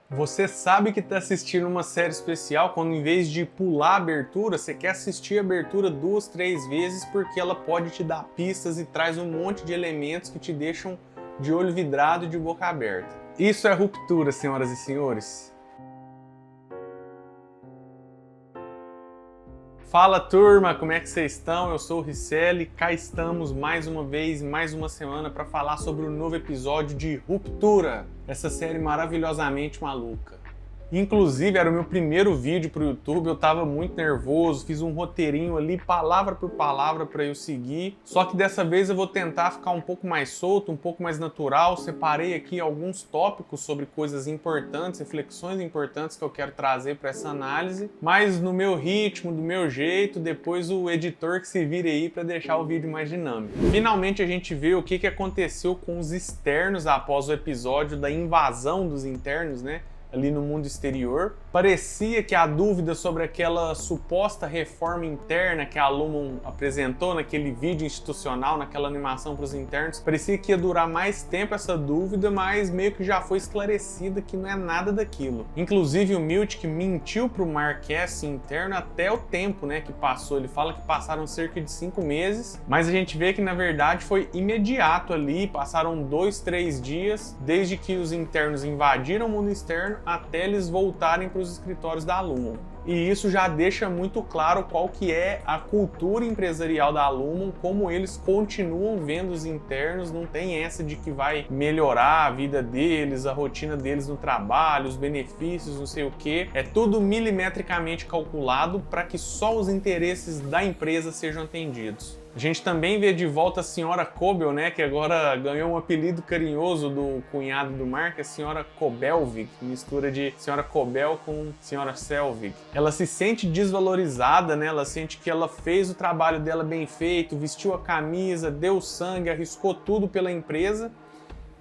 Você sabe que está assistindo uma série especial quando, em vez de pular a abertura, você quer assistir a abertura 2, 3 vezes porque ela pode te dar pistas e traz um monte de elementos que te deixam de olho vidrado e de boca aberta. Isso é ruptura, senhoras e senhores. Fala turma, como é que vocês estão? Eu sou o Ricelli, cá estamos mais uma vez, mais uma semana para falar sobre o novo episódio de Ruptura, essa série maravilhosamente maluca. Inclusive era o meu primeiro vídeo pro YouTube, eu tava muito nervoso, fiz um roteirinho ali, palavra por palavra para eu seguir. Só que dessa vez eu vou tentar ficar um pouco mais solto, um pouco mais natural. Separei aqui alguns tópicos sobre coisas importantes, reflexões importantes que eu quero trazer para essa análise, mas no meu ritmo, do meu jeito, depois o editor que se vire aí para deixar o vídeo mais dinâmico. Finalmente a gente vê o que aconteceu com os externos após o episódio da invasão dos internos, né? Ali no mundo exterior. Parecia que a dúvida sobre aquela suposta reforma interna que a Lumon apresentou naquele vídeo institucional, naquela animação para os internos, parecia que ia durar mais tempo essa dúvida, mas meio que já foi esclarecida que não é nada daquilo. Inclusive o Miltic mentiu para o Mark S interno até o tempo, né, que passou. Ele fala que passaram cerca de 5 meses, mas a gente vê que na verdade foi imediato ali, passaram 2, 3 dias desde que os internos invadiram o mundo externo até eles voltarem para os escritórios da Lumon. E isso já deixa muito claro qual que é a cultura empresarial da Lumon, como eles continuam vendo os internos, não tem essa de que vai melhorar a vida deles, a rotina deles no trabalho, os benefícios, não sei o que. É tudo milimetricamente calculado para que só os interesses da empresa sejam atendidos. A gente também vê de volta a senhora Kobel, né, que agora ganhou um apelido carinhoso do cunhado do Mark, a senhora Kobelvig, mistura de senhora Kobel com senhora Selvig. Ela se sente desvalorizada, né, ela sente que ela fez o trabalho dela bem feito, vestiu a camisa, deu sangue, arriscou tudo pela empresa,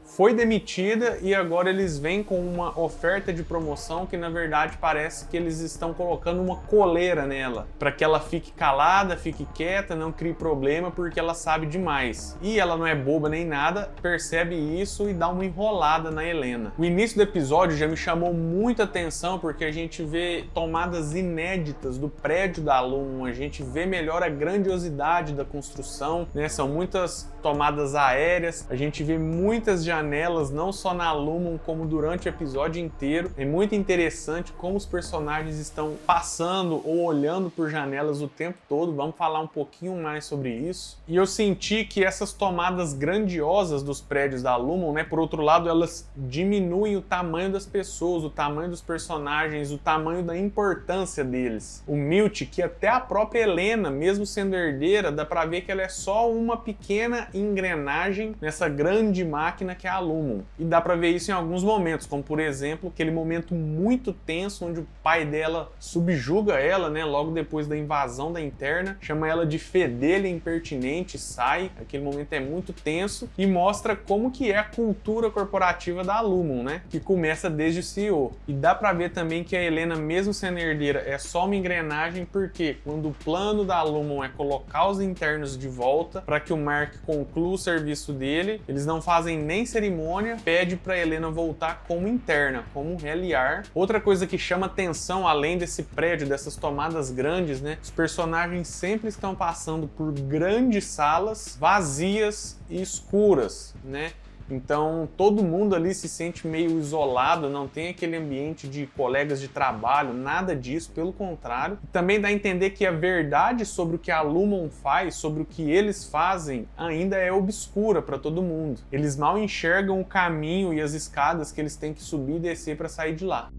foi demitida e agora eles vêm com uma oferta de promoção que na verdade parece que eles estão colocando uma coleira nela, para que ela fique calada, fique quieta, não crie problema porque ela sabe demais. E ela não é boba nem nada, percebe isso e dá uma enrolada na Helena. O início do episódio já me chamou muita atenção porque a gente vê tomadas inéditas do prédio da Lumon, a gente vê melhor a grandiosidade da construção, né? São muitas tomadas aéreas, a gente vê muitas janelas, não só na Lumon, como durante o episódio inteiro. É muito interessante como os personagens estão passando ou olhando por janelas o tempo todo. Vamos falar um pouquinho mais sobre isso. E eu senti que essas tomadas grandiosas dos prédios da Lumon, né, por outro lado, elas diminuem o tamanho das pessoas, o tamanho dos personagens, o tamanho da importância deles. O Miltic, que até a própria Helena, mesmo sendo herdeira, dá pra ver que ela é só uma pequena engrenagem nessa grande máquina que é a Lumon. E dá pra ver isso em alguns momentos, como por exemplo, aquele momento muito tenso onde o pai dela subjuga ela, né, logo depois da invasão da interna, chama ela de fedelha impertinente, sai. Aquele momento é muito tenso e mostra como que é a cultura corporativa da Lumon, né, que começa desde o CEO. E dá pra ver também que a Helena, mesmo sendo herdeira, é só uma engrenagem, porque quando o plano da Lumon é colocar os internos de volta para que o Mark conclua o serviço dele, eles não fazem nem cerimônia, pede para Helena voltar como interna, como Heliar. Outra coisa que chama atenção, além desse prédio, dessas tomadas grandes, né? Os personagens sempre estão passando por grandes salas vazias e escuras, né? Então todo mundo ali se sente meio isolado, não tem aquele ambiente de colegas de trabalho, nada disso, pelo contrário. Também dá a entender que a verdade sobre o que a Lumon faz, sobre o que eles fazem, ainda é obscura para todo mundo. Eles mal enxergam o caminho e as escadas que eles têm que subir e descer para sair de lá.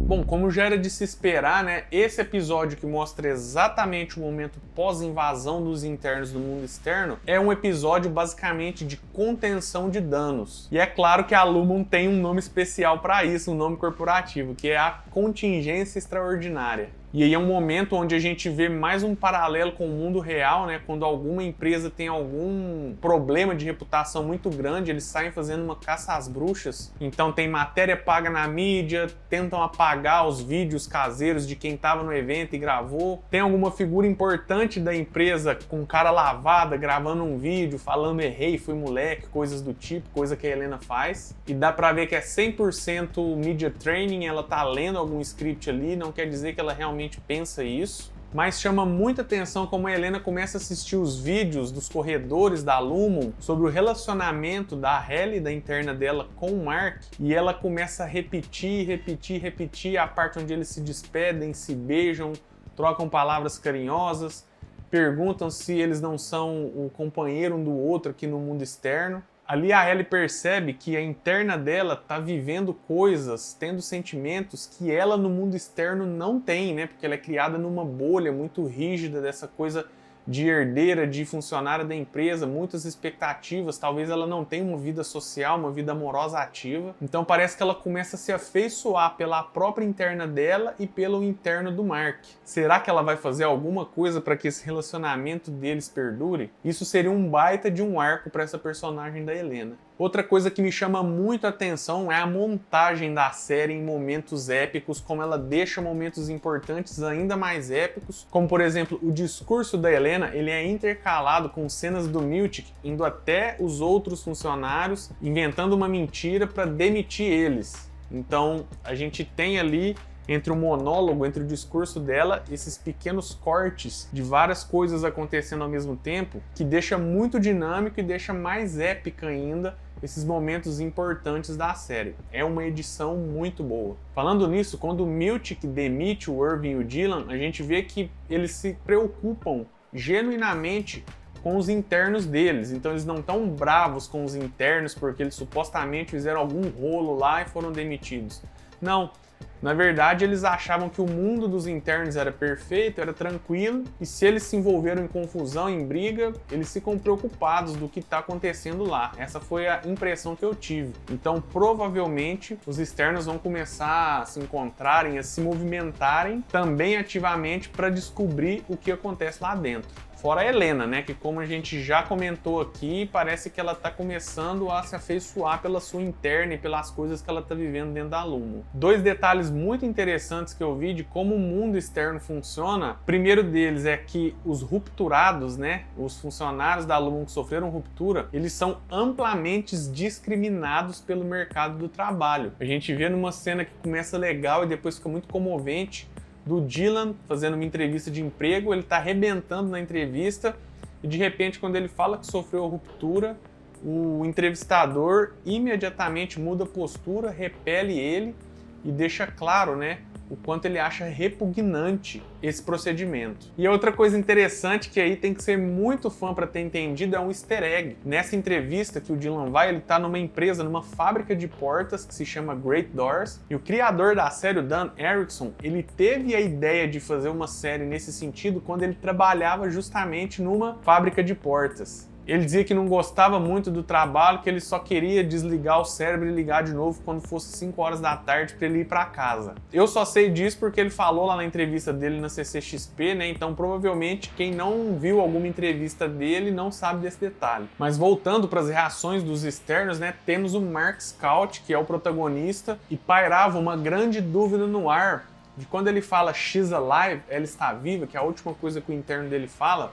Bom, como já era de se esperar, né, esse episódio que mostra exatamente o momento pós-invasão dos internos do mundo externo é um episódio basicamente de contenção de danos. E é claro que a Lumon tem um nome especial para isso, um nome corporativo, que é a contingência extraordinária. E aí é um momento onde a gente vê mais um paralelo com o mundo real, né? Quando alguma empresa tem algum problema de reputação muito grande, eles saem fazendo uma caça às bruxas. Então tem matéria paga na mídia, tentam apagar os vídeos caseiros de quem estava no evento e gravou. Tem alguma figura importante da empresa com cara lavada gravando um vídeo falando errei, fui moleque, coisas do tipo, coisa que a Helena faz. E dá pra ver que é 100% media training, ela tá lendo algum script ali, não quer dizer que ela realmente pensa isso. Mas chama muita atenção como a Helena começa a assistir os vídeos dos corredores da Lumon sobre o relacionamento da Halle, da interna dela, com o Mark, e ela começa a repetir a parte onde eles se despedem, se beijam, trocam palavras carinhosas, perguntam se eles não são o companheiro um do outro aqui no mundo externo. Ali a Halle percebe que a interna dela tá vivendo coisas, tendo sentimentos que ela no mundo externo não tem, né? Porque ela é criada numa bolha muito rígida dessa coisa de herdeira, de funcionária da empresa, muitas expectativas, talvez ela não tenha uma vida social, uma vida amorosa ativa. Então parece que ela começa a se afeiçoar pela própria interna dela e pelo interno do Mark. Será que ela vai fazer alguma coisa para que esse relacionamento deles perdure? Isso seria um baita de um arco para essa personagem da Helena. Outra coisa que me chama muito a atenção é a montagem da série em momentos épicos, como ela deixa momentos importantes ainda mais épicos, como por exemplo o discurso da Helena, ele é intercalado com cenas do Miltic indo até os outros funcionários, inventando uma mentira para demitir eles. Então a gente tem ali entre o monólogo, entre o discurso dela, esses pequenos cortes de várias coisas acontecendo ao mesmo tempo, que deixa muito dinâmico e deixa mais épica ainda esses momentos importantes da série. É uma edição muito boa. Falando nisso, quando o Miltic demite o Irving e o Dylan, a gente vê que eles se preocupam genuinamente com os internos deles. Então eles não estão bravos com os internos porque eles supostamente fizeram algum rolo lá e foram demitidos. Não. Na verdade, eles achavam que o mundo dos internos era perfeito, era tranquilo, e se eles se envolveram em confusão, em briga, eles ficam preocupados do que está acontecendo lá. Essa foi a impressão que eu tive. Então, provavelmente, os externos vão começar a se encontrarem, a se movimentarem também ativamente para descobrir o que acontece lá dentro. Fora a Helena, né, que como a gente já comentou aqui, parece que ela está começando a se afeiçoar pela sua interna e pelas coisas que ela está vivendo dentro da Lumon. Dois detalhes muito interessantes que eu vi de como o mundo externo funciona. O primeiro deles é que os rupturados, né, os funcionários da Lumon que sofreram ruptura, eles são amplamente discriminados pelo mercado do trabalho. A gente vê numa cena que começa legal e depois fica muito comovente, do Dylan fazendo uma entrevista de emprego, ele está arrebentando na entrevista e de repente quando ele fala que sofreu ruptura, o entrevistador imediatamente muda a postura, repele ele e deixa claro, né, o quanto ele acha repugnante esse procedimento. E outra coisa interessante que aí tem que ser muito fã para ter entendido é um easter egg. Nessa entrevista que o Dylan vai, ele tá numa empresa, numa fábrica de portas que se chama Great Doors, e o criador da série, o Dan Erickson, ele teve a ideia de fazer uma série nesse sentido quando ele trabalhava justamente numa fábrica de portas. Ele dizia que não gostava muito do trabalho, que ele só queria desligar o cérebro e ligar de novo quando fosse 5 horas da tarde para ele ir para casa. Eu só sei disso porque ele falou lá na entrevista dele na CCXP, né? Então provavelmente quem não viu alguma entrevista dele não sabe desse detalhe. Mas voltando para as reações dos externos, né? Temos o Mark Scout, que é o protagonista, e pairava uma grande dúvida no ar de quando ele fala "she's alive", ela está viva, que é a última coisa que o interno dele fala,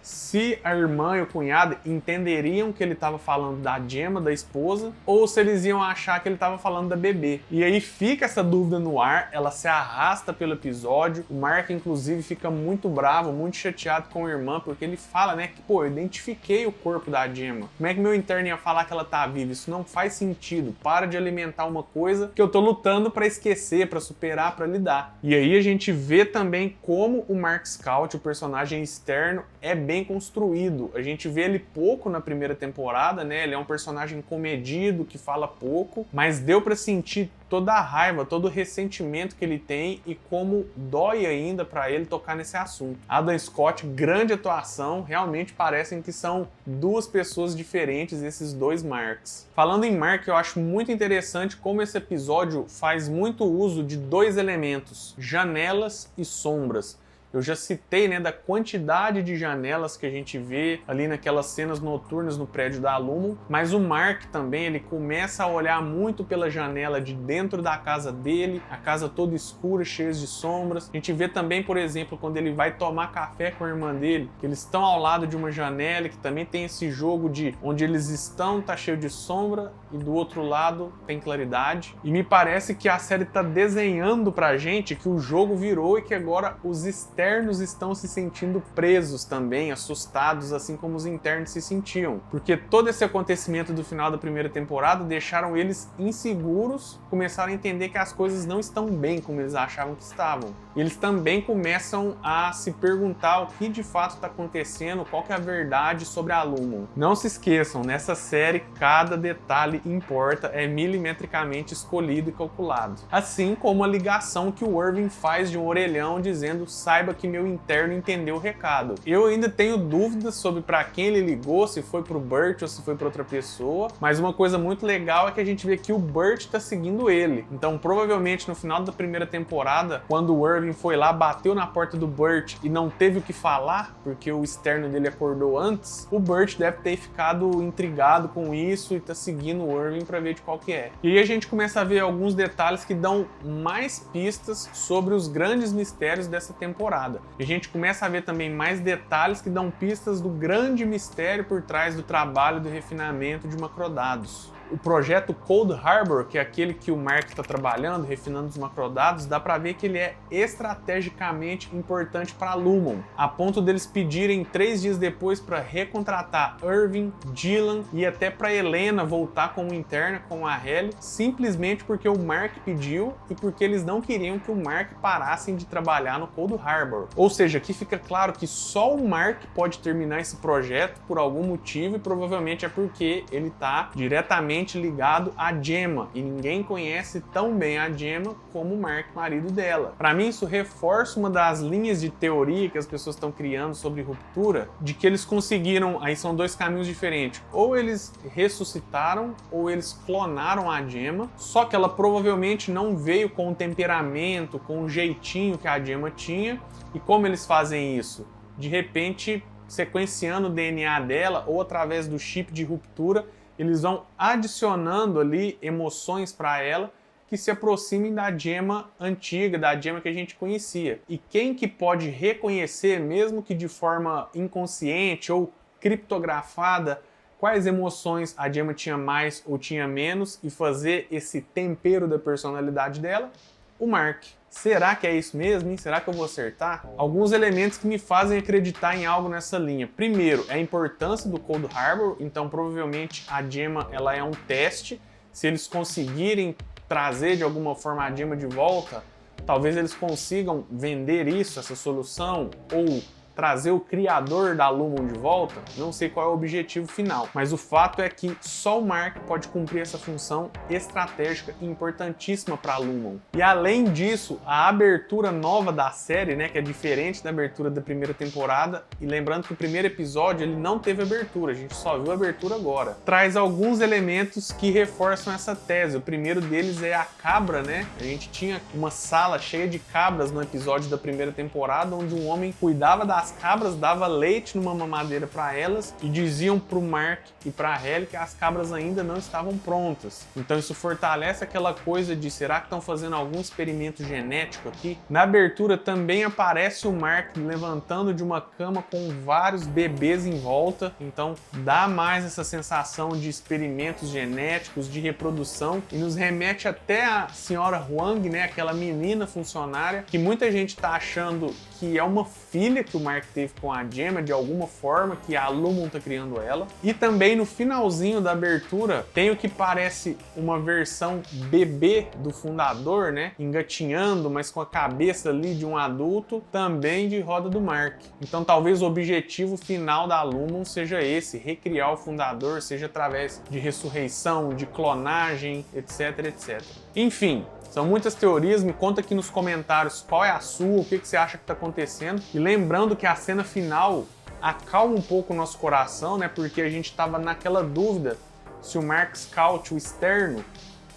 se a irmã e o cunhado entenderiam que ele estava falando da Gemma, da esposa, ou se eles iam achar que ele estava falando da bebê. E aí fica essa dúvida no ar, ela se arrasta pelo episódio, o Mark inclusive fica muito bravo, muito chateado com a irmã, porque ele fala, né, que pô, eu identifiquei o corpo da Gemma. Como é que meu interno ia falar que ela tá viva? Isso não faz sentido, para de alimentar uma coisa que eu tô lutando para esquecer, para superar, para lidar. E aí a gente vê também como o Mark Scout, o personagem externo, é bem bem construído. A gente vê ele pouco na primeira temporada, né? Ele é um personagem comedido, que fala pouco, mas deu pra sentir toda a raiva, todo o ressentimento que ele tem e como dói ainda pra ele tocar nesse assunto. Adam Scott, grande atuação, realmente parecem que são duas pessoas diferentes, esses dois Marks. Falando em Mark, eu acho muito interessante como esse episódio faz muito uso de dois elementos, janelas e sombras. Eu já citei, né, da quantidade de janelas que a gente vê ali naquelas cenas noturnas no prédio da Lumon, mas o Mark também, ele começa a olhar muito pela janela de dentro da casa dele, a casa toda escura, cheia de sombras. A gente vê também, por exemplo, quando ele vai tomar café com a irmã dele, que eles estão ao lado de uma janela, que também tem esse jogo de onde eles estão tá cheio de sombra e do outro lado tem claridade. E me parece que a série tá desenhando pra gente que o jogo virou e que agora os externos estão se sentindo presos também, assustados, assim como os internos se sentiam. Porque todo esse acontecimento do final da primeira temporada deixaram eles inseguros, começaram a entender que as coisas não estão bem como eles achavam que estavam. E eles também começam a se perguntar o que de fato está acontecendo, qual que é a verdade sobre a Lumon. Não se esqueçam, nessa série cada detalhe importa, é milimetricamente escolhido e calculado. Assim como a ligação que o Irving faz de um orelhão dizendo saiba que meu interno entendeu o recado. Eu ainda tenho dúvidas sobre para quem ele ligou, se foi pro Burt ou se foi para outra pessoa, mas uma coisa muito legal é que a gente vê que o Burt tá seguindo ele. Então provavelmente no final da primeira temporada, quando o Irving foi lá, bateu na porta do Burt e não teve o que falar, porque o externo dele acordou antes, o Burt deve ter ficado intrigado com isso e tá seguindo o Irving para ver de qual que é. E aí a gente começa a ver alguns detalhes que dão mais pistas sobre os grandes mistérios dessa temporada. E a gente começa a ver também mais detalhes que dão pistas do grande mistério por trás do trabalho do refinamento de macrodados. O projeto Cold Harbor, que é aquele que o Mark está trabalhando, refinando os macrodados, dá para ver que ele é estrategicamente importante para a Lumon, a ponto deles pedirem 3 dias depois para recontratar Irving, Dylan e até para Helena voltar como interna com a Halle, simplesmente porque o Mark pediu e porque eles não queriam que o Mark parassem de trabalhar no Cold Harbor. Ou seja, aqui fica claro que só o Mark pode terminar esse projeto por algum motivo e provavelmente é porque ele está diretamente ligado a Gemma e ninguém conhece tão bem a Gemma como o Mark, marido dela. Para mim isso reforça uma das linhas de teoria que as pessoas estão criando sobre ruptura, de que eles conseguiram, aí são dois caminhos diferentes, ou eles ressuscitaram ou eles clonaram a Gemma, só que ela provavelmente não veio com o temperamento, com o jeitinho que a Gemma tinha. E como eles fazem isso? De repente sequenciando o DNA dela ou através do chip de ruptura, eles vão adicionando ali emoções para ela que se aproximem da Gemma antiga, da Gemma que a gente conhecia. E quem que pode reconhecer, mesmo que de forma inconsciente ou criptografada, quais emoções a Gemma tinha mais ou tinha menos e fazer esse tempero da personalidade dela? O Mark. Será que é isso mesmo, hein? Será que eu vou acertar? Alguns elementos que me fazem acreditar em algo nessa linha. Primeiro, é a importância do Cold Harbor, então provavelmente a Gemma ela é um teste. Se eles conseguirem trazer de alguma forma a Gemma de volta, talvez eles consigam vender isso, essa solução, ou trazer o criador da Lumon de volta. Não sei qual é o objetivo final, mas o fato é que só o Mark pode cumprir essa função estratégica e importantíssima para a Lumon. E além disso, a abertura nova da série, né, que é diferente da abertura da primeira temporada, e lembrando que o primeiro episódio ele não teve abertura, a gente só viu a abertura agora, traz alguns elementos que reforçam essa tese. O primeiro deles é a cabra, né? A gente tinha uma sala cheia de cabras no episódio da primeira temporada, onde um homem cuidava das cabras, dava leite numa mamadeira para elas e diziam para o Mark e para a Halle que as cabras ainda não estavam prontas. Então isso fortalece aquela coisa de será que estão fazendo algum experimento genético aqui? Na abertura também aparece o Mark levantando de uma cama com vários bebês em volta, então dá mais essa sensação de experimentos genéticos, de reprodução, e nos remete até a senhora Huang, né, aquela menina funcionária que muita gente está achando que é uma filha que o Mark Mark teve com a Gemma, de alguma forma, que a Lumon tá criando ela. E também no finalzinho da abertura, tem o que parece uma versão bebê do fundador, né? Engatinhando, mas com a cabeça ali de um adulto, também de roda do Mark. Então talvez o objetivo final da Lumon seja esse, recriar o fundador, seja através de ressurreição, de clonagem, etc, etc. Enfim, são muitas teorias, me conta aqui nos comentários qual é a sua, o que você acha que está acontecendo. E lembrando que a cena final acalma um pouco o nosso coração, né? Porque a gente estava naquela dúvida se o Mark Scout, o externo,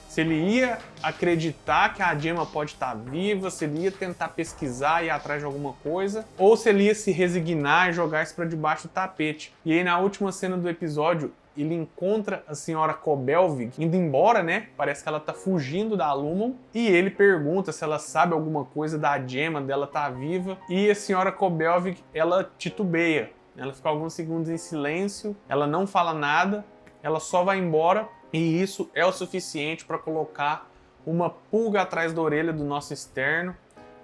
se ele ia acreditar que a Gemma pode estar viva, se ele ia tentar pesquisar e ir atrás de alguma coisa, ou se ele ia se resignar e jogar isso para debaixo do tapete. E aí na última cena do episódio, ele encontra a senhora Kobelvig indo embora, né? Parece que ela tá fugindo da Lumon. E ele pergunta se ela sabe alguma coisa da Gemma, dela tá viva. E a senhora Kobelvig, ela titubeia. Ela fica alguns segundos em silêncio, ela não fala nada, ela só vai embora. E isso é o suficiente para colocar uma pulga atrás da orelha do nosso externo.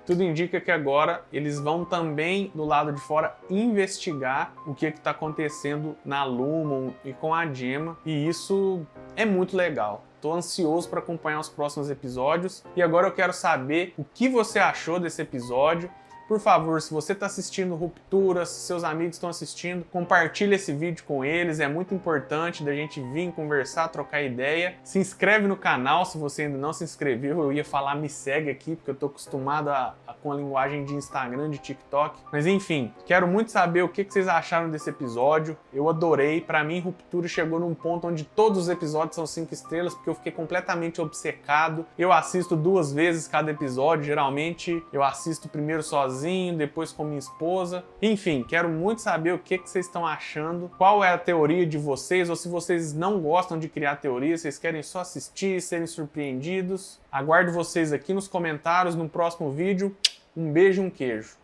Tudo indica que agora eles vão também, do lado de fora, investigar o que está acontecendo na Lumon e com a Gemma. E isso é muito legal. Estou ansioso para acompanhar os próximos episódios. E agora eu quero saber o que você achou desse episódio. Por favor, se você está assistindo Ruptura, se seus amigos estão assistindo, compartilhe esse vídeo com eles, é muito importante da gente vir conversar, trocar ideia. Se inscreve no canal se você ainda não se inscreveu, eu ia falar me segue aqui, porque eu estou acostumado com a linguagem de Instagram, de TikTok. Mas enfim, quero muito saber o que vocês acharam desse episódio, eu adorei. Para mim, Ruptura chegou num ponto onde todos os episódios são 5 estrelas, porque eu fiquei completamente obcecado. Eu assisto 2 vezes cada episódio, geralmente eu assisto primeiro sozinho, depois com minha esposa. Enfim, quero muito saber o que vocês estão achando, qual é a teoria de vocês, ou se vocês não gostam de criar teorias, vocês querem só assistir, serem surpreendidos. Aguardo vocês aqui nos comentários no próximo vídeo. Um beijo e um queijo.